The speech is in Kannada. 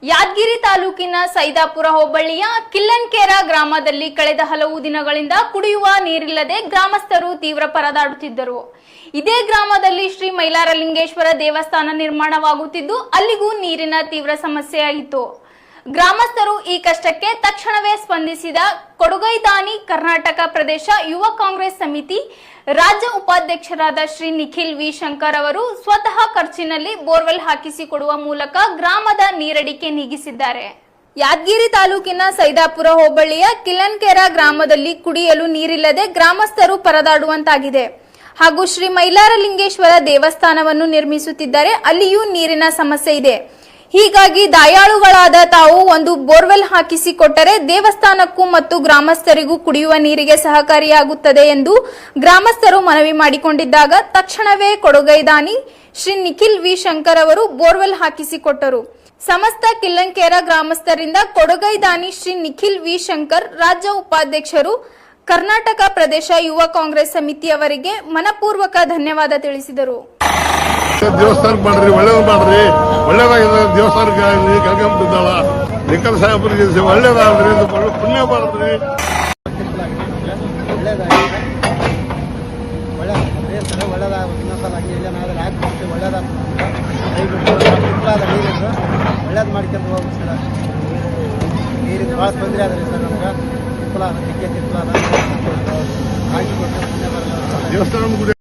ಯಾದಗಿರಿ ತಾಲೂಕಿನ ಸೈದಾಪುರ ಹೋಬಳಿಯ ಕಿಲ್ಲನ್ಕೇರ ಗ್ರಾಮದಲ್ಲಿ ಕಳೆದ ಹಲವು ದಿನಗಳಿಂದ ಕುಡಿಯುವ ನೀರಿಲ್ಲದೆ ಗ್ರಾಮಸ್ಥರು ತೀವ್ರ ಪರದಾಡುತ್ತಿದ್ದರು. ಇದೇ ಗ್ರಾಮದಲ್ಲಿ ಶ್ರೀ ಮೈಲಾರಲಿಂಗೇಶ್ವರ ದೇವಸ್ಥಾನ ನಿರ್ಮಾಣವಾಗುತ್ತಿದ್ದು ಅಲ್ಲಿಗೂ ನೀರಿನ ತೀವ್ರ ಸಮಸ್ಯೆಯಾಗಿತ್ತು. ಗ್ರಾಮಸ್ಥರು ಈ ಕಷ್ಟಕ್ಕೆ ತಕ್ಷಣವೇ ಸ್ಪಂದಿಸಿದ ಕೊಡುಗೈದಾನಿ ಕರ್ನಾಟಕ ಪ್ರದೇಶ ಯುವ ಕಾಂಗ್ರೆಸ್ ಸಮಿತಿ ರಾಜ್ಯ ಉಪಾಧ್ಯಕ್ಷರಾದ ಶ್ರೀ ನಿಖಿಲ್ ವಿ ಶಂಕರ್ ಅವರು ಸ್ವತಃ ಖರ್ಚಿನಲ್ಲಿ ಬೋರ್ವೆಲ್ ಹಾಕಿಸಿಕೊಡುವ ಮೂಲಕ ಗ್ರಾಮದ ನೀರಡಿಕೆ ನೀಗಿಸಿದ್ದಾರೆ. ಯಾದಗಿರಿ ತಾಲೂಕಿನ ಸೈದಾಪುರ ಹೋಬಳಿಯ ಕಿಲ್ಲನ್ಕೇರ ಗ್ರಾಮದಲ್ಲಿ ಕುಡಿಯಲು ನೀರಿಲ್ಲದೆ ಗ್ರಾಮಸ್ಥರು ಪರದಾಡುವಂತಾಗಿದೆ ಹಾಗೂ ಶ್ರೀ ಮೈಲಾರಲಿಂಗೇಶ್ವರ ದೇವಸ್ಥಾನವನ್ನು ನಿರ್ಮಿಸುತ್ತಿದ್ದಾರೆ. ಅಲ್ಲಿಯೂ ನೀರಿನ ಸಮಸ್ಯೆ ಇದೆ. ಹೀಗಾಗಿ ದಯಾಳುಗಳಾದ ತಾವು ಒಂದು ಬೋರ್ವೆಲ್ ಹಾಕಿಸಿಕೊಟ್ಟರೆ ದೇವಸ್ಥಾನಕ್ಕೂ ಮತ್ತು ಗ್ರಾಮಸ್ಥರಿಗೂ ಕುಡಿಯುವ ನೀರಿಗೆ ಸಹಕಾರಿಯಾಗುತ್ತದೆ ಎಂದು ಗ್ರಾಮಸ್ಥರು ಮನವಿ ಮಾಡಿಕೊಂಡಿದ್ದಾಗ ತಕ್ಷಣವೇ ಕೊಡುಗೈದಾನಿ ಶ್ರೀ ನಿಖಿಲ್ ವಿ ಶಂಕರ್ ಅವರು ಬೋರ್ವೆಲ್ ಹಾಕಿಸಿಕೊಟ್ಟರು. ಸಮಸ್ತ ಕಿಲ್ಲನ್ಕೇರ ಗ್ರಾಮಸ್ಥರಿಂದ ಕೊಡುಗೈದಾನಿ ಶ್ರೀ ನಿಖಿಲ್ ವಿ ಶಂಕರ್ ರಾಜ್ಯ ಉಪಾಧ್ಯಕ್ಷರು ಕರ್ನಾಟಕ ಪ್ರದೇಶ ಯುವ ಕಾಂಗ್ರೆಸ್ ಸಮಿತಿಯವರಿಗೆ ಮನಪೂರ್ವಕ ಧನ್ಯವಾದ ತಿಳಿಸಿದರು. ದೇವಸ್ಥಾನಕ್ಕೆ ಮಾಡ್ರಿ, ಒಳ್ಳೇದು ಮಾಡ್ರಿ, ಒಳ್ಳೇದಾಗಿದೆ ದೇವಸ್ಥಾನಕ್ಕೆ ಕಳ್ಕೊಂಬಿದ್ದಾಳ ನಿಖಲ್ ಸಾಹೇಬ್ರಿಗೆ ಒಳ್ಳೇದಾದ್ರಿ, ಪುಣ್ಯ ಮಾಡಿದ್ರಿ. ಒಳ್ಳೇದು ಮಾಡ್ಕೊಂಡು ಹೋಗಿ ಸರ್. ನೀರಿಗೆ ಭಾಳ ತೊಂದರೆ ಆದ್ರಿ ಸರ್. ನಮ್ಗೆ ತಿಪ್ಪಲ ತಿಪ್ಪಲ ಹಾಕಿ ದೇವಸ್ಥಾನ